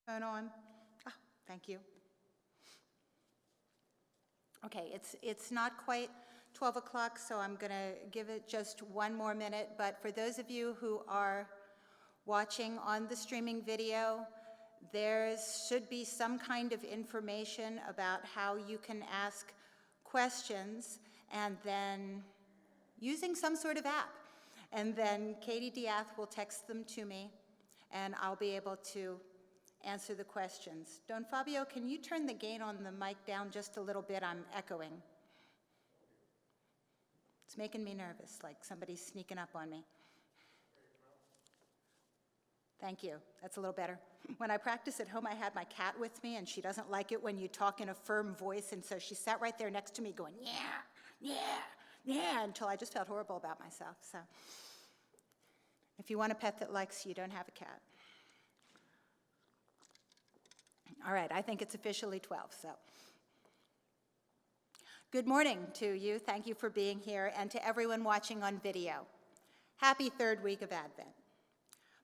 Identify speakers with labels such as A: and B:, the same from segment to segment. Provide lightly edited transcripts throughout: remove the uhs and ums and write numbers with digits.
A: Phone on. Oh, thank you. Okay, it's not quite 12 o'clock, so I'm going to give it just one more minute. But for those of you who are watching on the streaming video, there should be some kind of information about how you can ask questions, and then using some sort of app. And then Katie Diath will text them to me, and I'll be able to answer the questions. Don Fabio, can you turn the gain on the mic down just a little bit? I'm echoing. It's making me nervous, like somebody's sneaking up on me. Thank you. That's a little better. When I practiced at home, I had my cat with me, and she doesn't like it when you talk in a firm voice, and so she sat right there next to me going, yeah, yeah, yeah, until I just felt horrible about myself. So if you want a pet that likes you, don't have a cat. All right, I think it's officially 12, so. Good morning to you. Thank you for being here, and to everyone watching on video. Happy third week of Advent.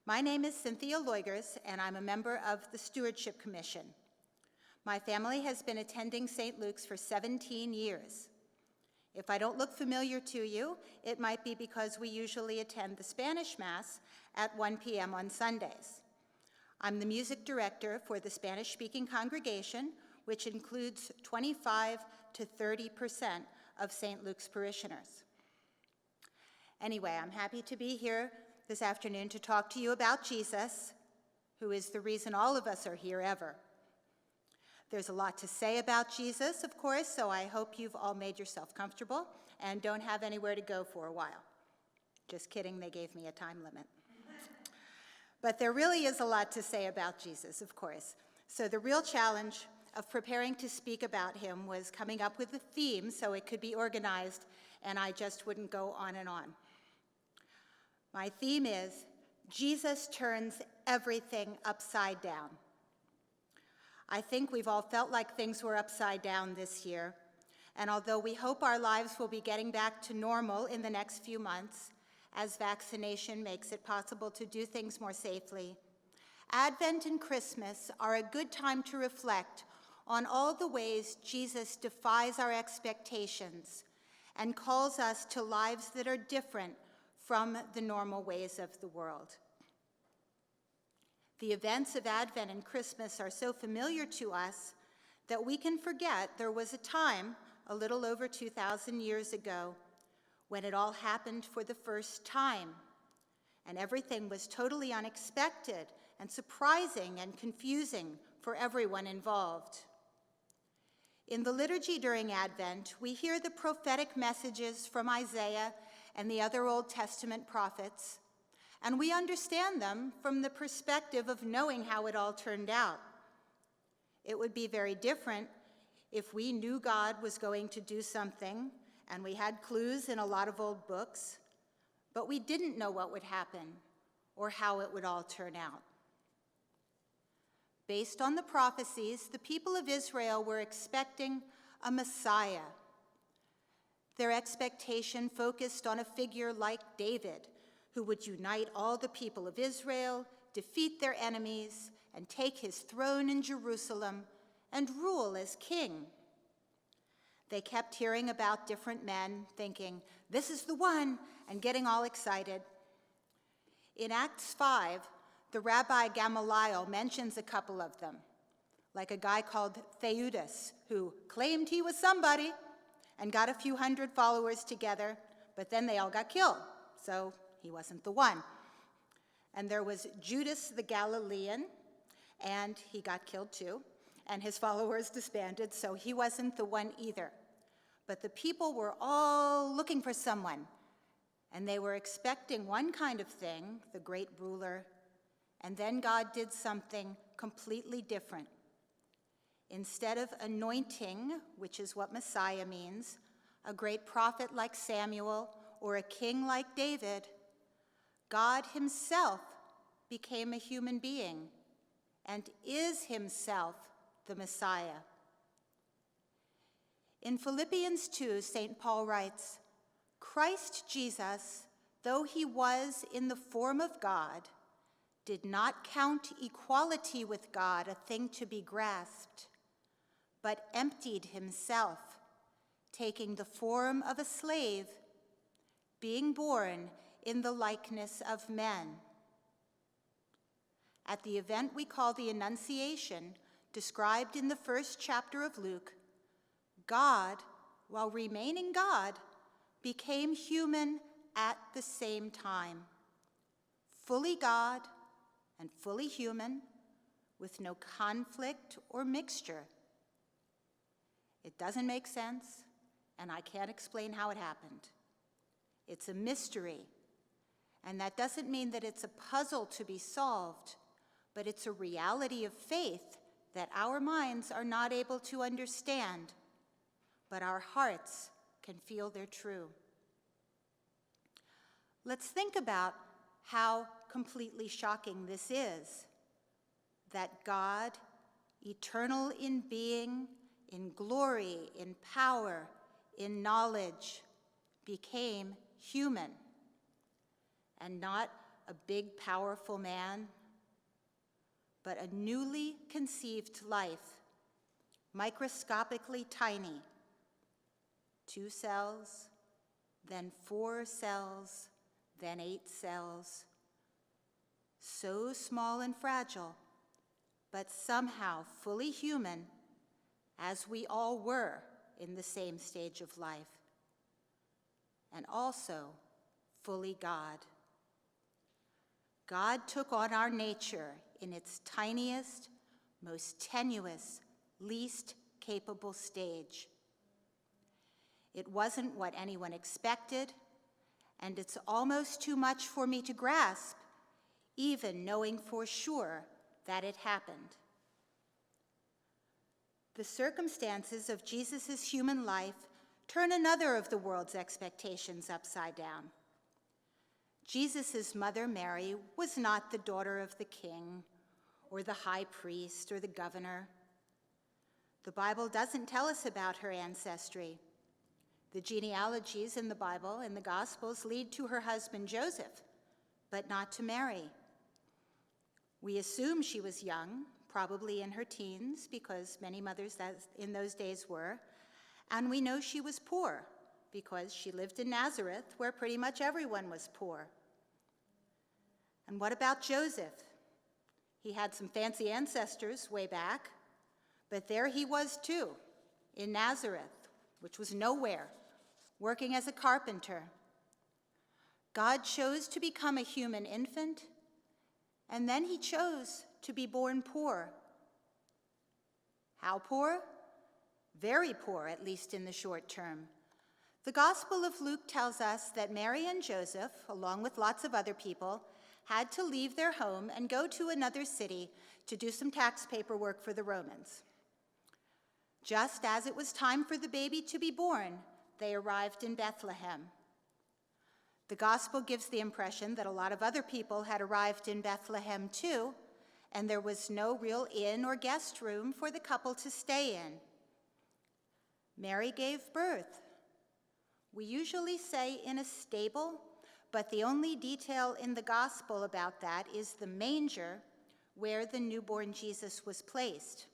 A: My name is Cynthia Loigers, and I'm a member of the Stewardship Commission. My family has been attending St. Luke's for 17 years. If I don't look familiar to you, it might be because we usually attend the Spanish Mass at 1 p.m. on Sundays. I'm the music director for the Spanish-speaking congregation, which includes 25 to 30% of St. Luke's parishioners. Anyway, I'm happy to be here this afternoon to talk to you about Jesus, who is the reason all of us are here ever. There's a lot to say about Jesus, of course, so I hope you've all made yourself comfortable and don't have anywhere to go for a while. Just kidding, they gave me a time limit. But there really is a lot to say about Jesus, of course. So the real challenge of preparing to speak about him was coming up with a theme so it could be organized, and I just wouldn't go on and on. My theme is, Jesus turns everything upside down. I think we've all felt like things were upside down this year, and although we hope our lives will be getting back to normal in the next few months, as vaccination makes it possible to do things more safely, Advent and Christmas are a good time to reflect on all the ways Jesus defies our expectations and calls us to lives that are different from the normal ways of the world. The events of Advent and Christmas are so familiar to us that we can forget there was a time, a little over 2,000 years ago, when it all happened for the first time, and everything was totally unexpected and surprising and confusing for everyone involved. In the liturgy during Advent, we hear the prophetic messages from Isaiah and the other Old Testament prophets, and we understand them from the perspective of knowing how it all turned out. It would be very different if we knew God was going to do something, and we had clues in a lot of old books, but we didn't know what would happen or how it would all turn out. Based on the prophecies, the people of Israel were expecting a Messiah. Their expectation focused on a figure like David, who would unite all the people of Israel, defeat their enemies, and take his throne in Jerusalem and rule as king. They kept hearing about different men, thinking, this is the one, and getting all excited. In Acts 5, the Rabbi Gamaliel mentions a couple of them, like a guy called Theudas, who claimed he was somebody and got a few hundred followers together, but then they all got killed, so he wasn't the one. And there was Judas the Galilean, and he got killed too, and his followers disbanded, so he wasn't the one either. But the people were all looking for someone, and they were expecting one kind of thing, the great ruler, and then God did something completely different. Instead of anointing, which is what Messiah means, a great prophet like Samuel or a king like David, God himself became a human being and is himself the Messiah. In Philippians 2, St. Paul writes, Christ Jesus, though he was in the form of God, did not count equality with God a thing to be grasped, but emptied himself, taking the form of a slave, being born in the likeness of men. At the event we call the Annunciation, described in the first chapter of Luke, God, while remaining God, became human at the same time, fully God and fully human, with no conflict or mixture. It doesn't make sense, and I can't explain how it happened. It's a mystery, and that doesn't mean that it's a puzzle to be solved, but it's a reality of faith that our minds are not able to understand, but our hearts can feel they're true. Let's think about how completely shocking this is, that God, eternal in being, in glory, in power, in knowledge, became human, and not a big, powerful man, but a newly conceived life, microscopically tiny. 2 cells, then 4 cells, then 8 cells. So small and fragile, but somehow fully human, as we all were in the same stage of life, and also fully God. God took on our nature in its tiniest, most tenuous, least capable stage. It wasn't what anyone expected, and it's almost too much for me to grasp, even knowing for sure that it happened. The circumstances of Jesus' human life turn another of the world's expectations upside down. Jesus' mother, Mary, was not the daughter of the king or the high priest or the governor. The Bible doesn't tell us about her ancestry. The genealogies in the Bible and the Gospels lead to her husband Joseph, but not to Mary. We assume she was young, probably in her teens, because many mothers in those days were, and we know she was poor, because she lived in Nazareth, where pretty much everyone was poor. And what about Joseph? He had some fancy ancestors way back, but there he was too, in Nazareth, which was nowhere, working as a carpenter. God chose to become a human infant, and then he chose to be born poor. How poor? Very poor, at least in the short term. The Gospel of Luke tells us that Mary and Joseph, along with lots of other people, had to leave their home and go to another city to do some tax paperwork for the Romans. Just as it was time for the baby to be born, they arrived in Bethlehem. The Gospel gives the impression that a lot of other people had arrived in Bethlehem too, and there was no real inn or guest room for the couple to stay in. Mary gave birth. We usually say in a stable, but the only detail in the Gospel about that is the manger where the newborn Jesus was placed.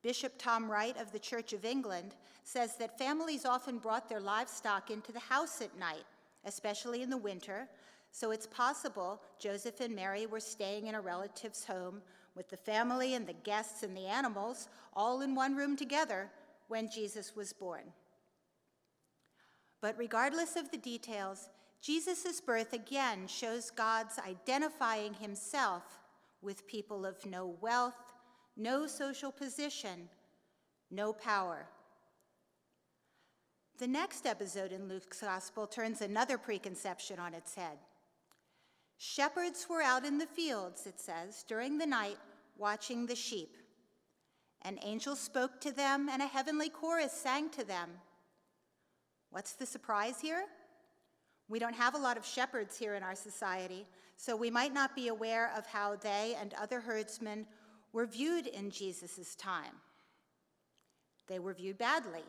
A: Bishop Tom Wright of the Church of England says that families often brought their livestock into the house at night, especially in the winter, so it's possible Joseph and Mary were staying in a relative's home with the family and the guests and the animals all in one room together when Jesus was born. But regardless of the details, Jesus' birth again shows God's identifying himself with people of no wealth, no social position, no power. The next episode in Luke's Gospel turns another preconception on its head. Shepherds were out in the fields, it says, during the night, watching the sheep. An angel spoke to them, and a heavenly chorus sang to them. What's the surprise here? We don't have a lot of shepherds here in our society, so we might not be aware of how they and other herdsmen were viewed in Jesus' time. They were viewed badly.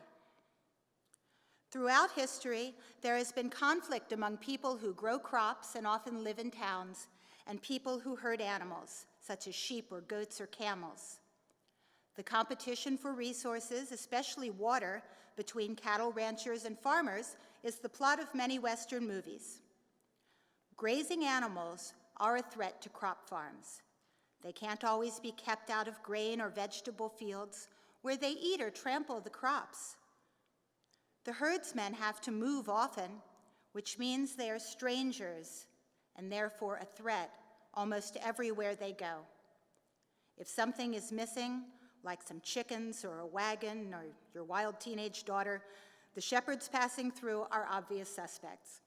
A: Throughout history, there has been conflict among people who grow crops and often live in towns and people who herd animals, such as sheep or goats or camels. The competition for resources, especially water, between cattle ranchers and farmers is the plot of many Western movies. Grazing animals are a threat to crop farms. They can't always be kept out of grain or vegetable fields where they eat or trample the crops. The herdsmen have to move often, which means they are strangers and therefore a threat almost everywhere they go. If something is missing, like some chickens or a wagon or your wild teenage daughter, the shepherds passing through are obvious suspects.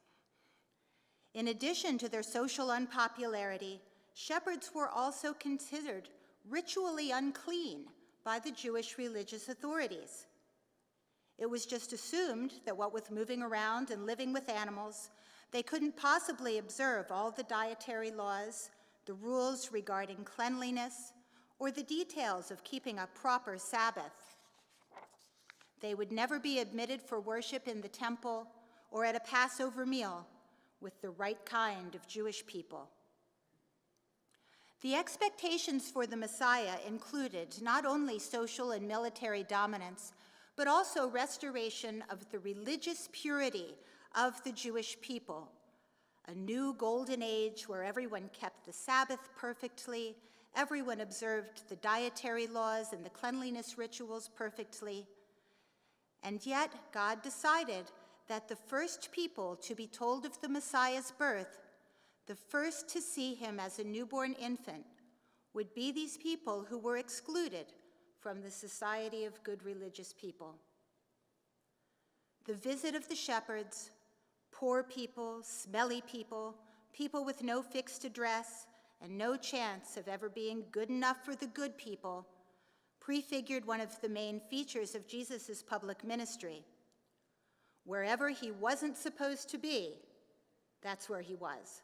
A: In addition to their social unpopularity, shepherds were also considered ritually unclean by the Jewish religious authorities. It was just assumed that what with moving around and living with animals, they couldn't possibly observe all the dietary laws, the rules regarding cleanliness, or the details of keeping a proper Sabbath. They would never be admitted for worship in the temple or at a Passover meal with the right kind of Jewish people. The expectations for the Messiah included not only social and military dominance, but also restoration of the religious purity of the Jewish people, a new golden age where everyone kept the Sabbath perfectly, everyone observed the dietary laws and the cleanliness rituals perfectly. And yet, God decided that the first people to be told of the Messiah's birth, the first to see him as a newborn infant, would be these people who were excluded from the society of good religious people. The visit of the shepherds, poor people, smelly people, people with no fixed address, and no chance of ever being good enough for the good people, prefigured one of the main features of Jesus' public ministry. Wherever he wasn't supposed to be, that's where he was.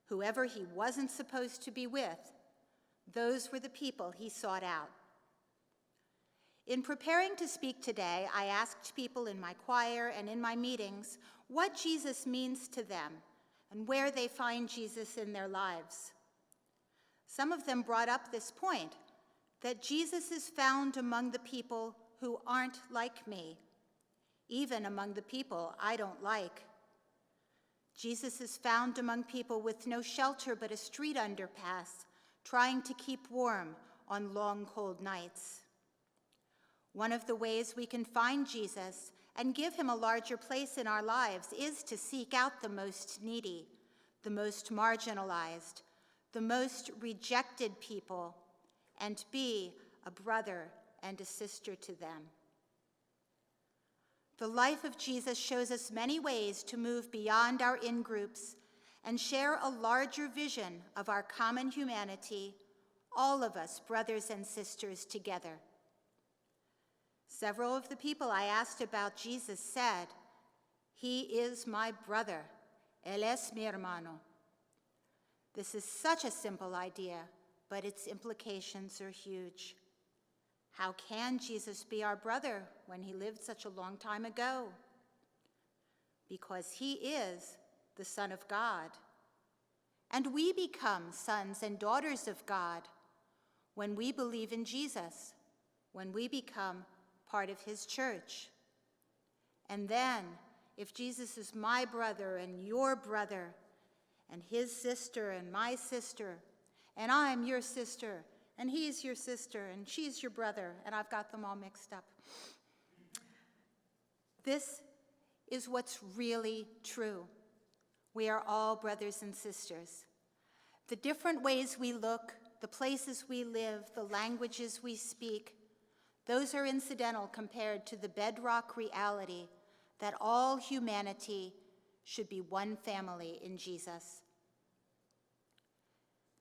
A: Whoever he wasn't supposed to be with, those were the people he sought out. In preparing to speak today, I asked people in my choir and in my meetings what Jesus means to them and where they find Jesus in their lives. Some of them brought up this point, that Jesus is found among the people who aren't like me, even among the people I don't like. Jesus is found among people with no shelter but a street underpass, trying to keep warm on long, cold nights. One of the ways we can find Jesus and give him a larger place in our lives is to seek out the most needy, the most marginalized, the most rejected people, and be a brother and a sister to them. The life of Jesus shows us many ways to move beyond our in-groups and share a larger vision of our common humanity, all of us brothers and sisters together. Several of the people I asked about Jesus said, "He is my brother, él es mi hermano." This is such a simple idea, but its implications are huge. How can Jesus be our brother when he lived such a long time ago? Because he is the Son of God. And we become sons and daughters of God when we believe in Jesus, when we become part of his church. And then, if Jesus is my brother and your brother, and his sister and my sister, and I'm your sister, and he's your sister, and she's your brother, and I've got them all mixed up. This is what's really true. We are all brothers and sisters. The different ways we look, the places we live, the languages we speak, those are incidental compared to the bedrock reality that all humanity should be one family in Jesus.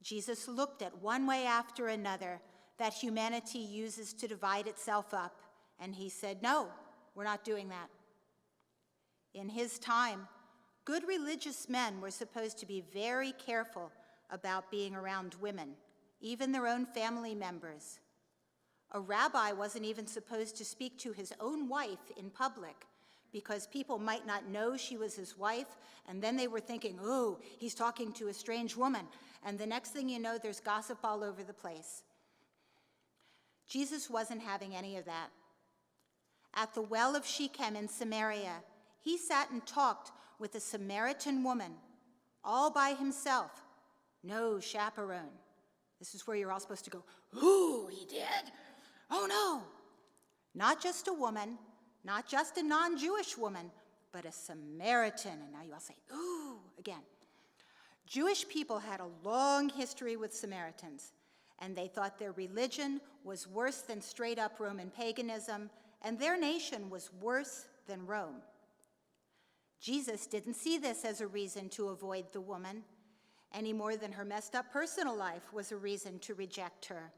A: Jesus looked at one way after another that humanity uses to divide itself up, and he said, no, we're not doing that. In his time, good religious men were supposed to be very careful about being around women, even their own family members. A rabbi wasn't even supposed to speak to his own wife in public because people might not know she was his wife, and then they were thinking, oh, he's talking to a strange woman. And the next thing you know, there's gossip all over the place. Jesus wasn't having any of that. At the well of Shechem in Samaria, he sat and talked with a Samaritan woman, all by himself. No chaperone. This is where you're all supposed to go, ooh, he did? Oh no. Not just a woman, not just a non-Jewish woman, but a Samaritan. And now you all say, ooh, again. Jewish people had a long history with Samaritans, and they thought their religion was worse than straight-up Roman paganism, and their nation was worse than Rome. Jesus didn't see this as a reason to avoid the woman, any more than her messed-up personal life was a reason to reject her.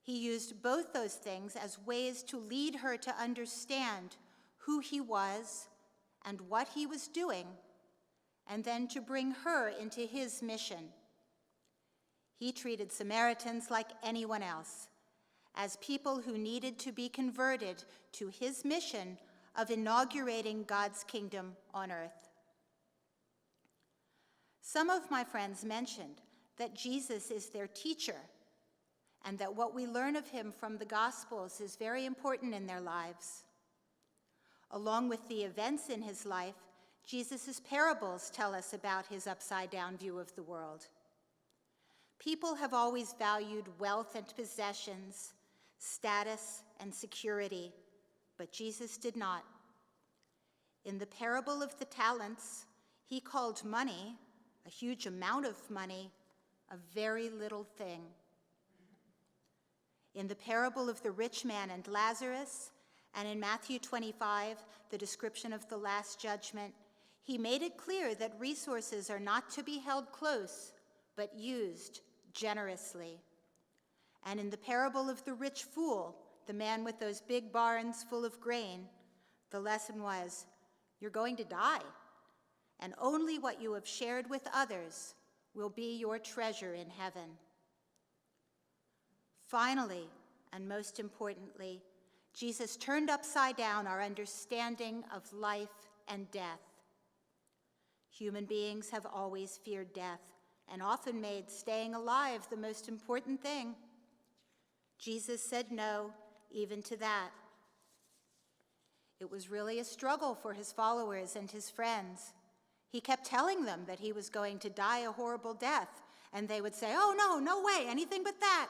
A: He used both those things as ways to lead her to understand who he was and what he was doing, and then to bring her into his mission. He treated Samaritans like anyone else, as people who needed to be converted to his mission of inaugurating God's kingdom on earth. Some of my friends mentioned that Jesus is their teacher, and that what we learn of him from the Gospels is very important in their lives. Along with the events in his life, Jesus' parables tell us about his upside-down view of the world. People have always valued wealth and possessions, status and security, but Jesus did not. In the parable of the talents, he called money, a huge amount of money, a very little thing. In the parable of the rich man and Lazarus, and in Matthew 25, the description of the Last Judgment, he made it clear that resources are not to be held close, but used generously. And in the parable of the rich fool, the man with those big barns full of grain, the lesson was, you're going to die, and only what you have shared with others will be your treasure in heaven. Finally, and most importantly, Jesus turned upside down our understanding of life and death. Human beings have always feared death and often made staying alive the most important thing. Jesus said no, even to that. It was really a struggle for his followers and his friends. He kept telling them that he was going to die a horrible death, and they would say, oh no, no way, anything but that.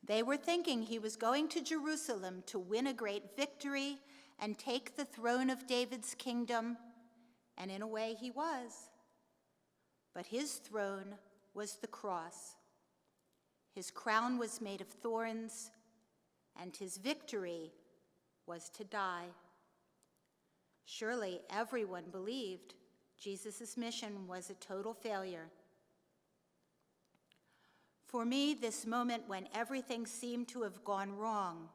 A: They were thinking he was going to Jerusalem to win a great victory and take the throne of David's kingdom, and in a way he was. But his throne was the cross. His crown was made of thorns, and his victory was to die. Surely everyone believed Jesus' mission was a total failure. For me, this moment when everything seemed to have gone wrong,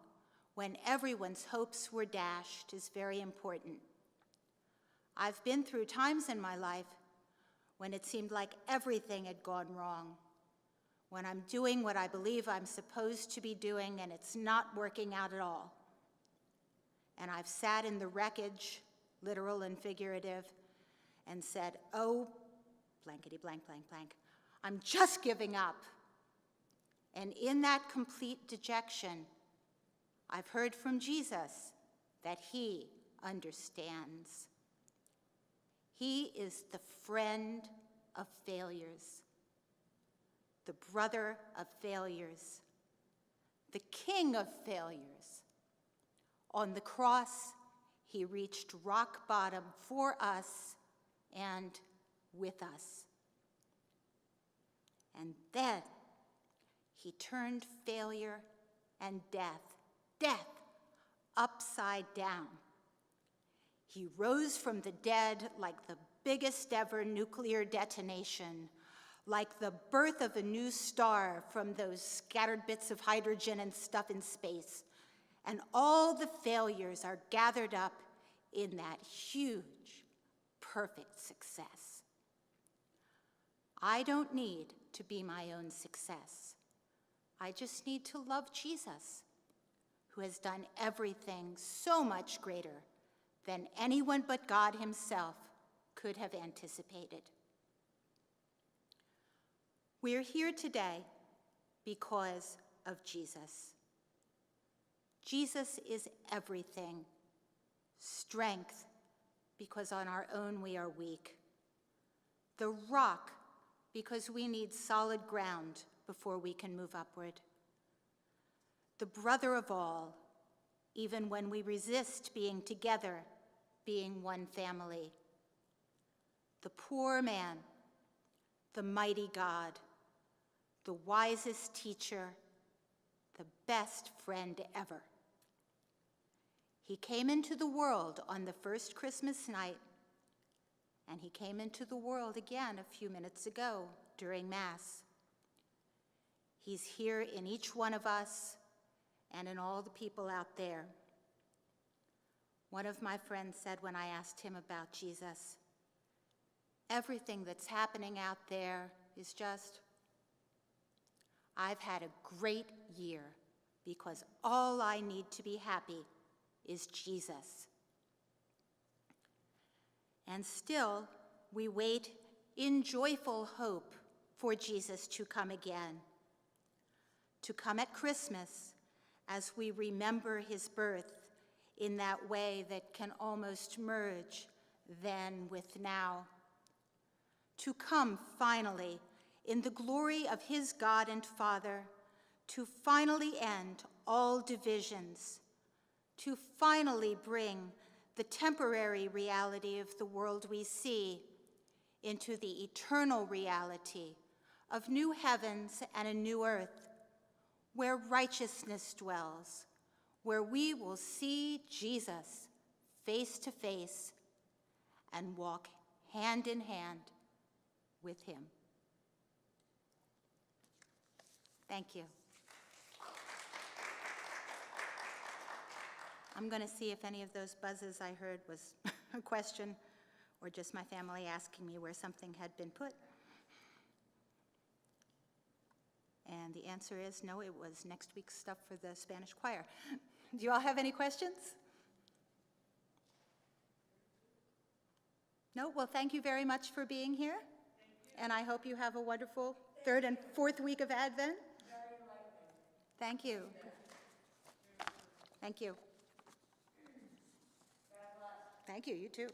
A: when everyone's hopes were dashed, is very important. I've been through times in my life when it seemed like everything had gone wrong, when I'm doing what I believe I'm supposed to be doing and it's not working out at all. And I've sat in the wreckage, literal and figurative, and said, oh, blankety blank, blank, blank, I'm just giving up. And in that complete dejection, I've heard from Jesus that he understands. He is the friend of failures, the brother of failures, the king of failures. On the cross, he reached rock bottom for us and with us. And then he turned failure and death upside down. He rose from the dead like the biggest ever nuclear detonation, like the birth of a new star from those scattered bits of hydrogen and stuff in space. And all the failures are gathered up in that huge, perfect success. I don't need to be my own success. I just need to love Jesus, who has done everything so much greater than anyone but God himself could have anticipated. We're here today because of Jesus. Jesus is everything. Strength, because on our own we are weak. The rock, because we need solid ground before we can move upward. The brother of all, even when we resist being together, being one family. The poor man, the mighty God, the wisest teacher, the best friend ever. He came into the world on the first Christmas night, and he came into the world again a few minutes ago during Mass. He's here in each one of us and in all the people out there. One of my friends said when I asked him about Jesus, everything that's happening out there is just, I've had a great year because all I need to be happy is Jesus. And still, we wait in joyful hope for Jesus to come again, to come at Christmas as we remember his birth in that way that can almost merge then with now, to come finally in the glory of his God and Father, to finally end all divisions, to finally bring the temporary reality of the world we see into the eternal reality of new heavens and a new earth, where righteousness dwells, where we will see Jesus face to face and walk hand in hand with him. Thank you. I'm going to see if any of those buzzes I heard was a question or just my family asking me where something had been put. And the answer is no, it was next week's stuff for the Spanish choir. Do you all have any questions? No? Well, thank you very much for being here. And I hope you have a wonderful third and fourth week of Advent. Thank you. Thank you. Thank you, you too.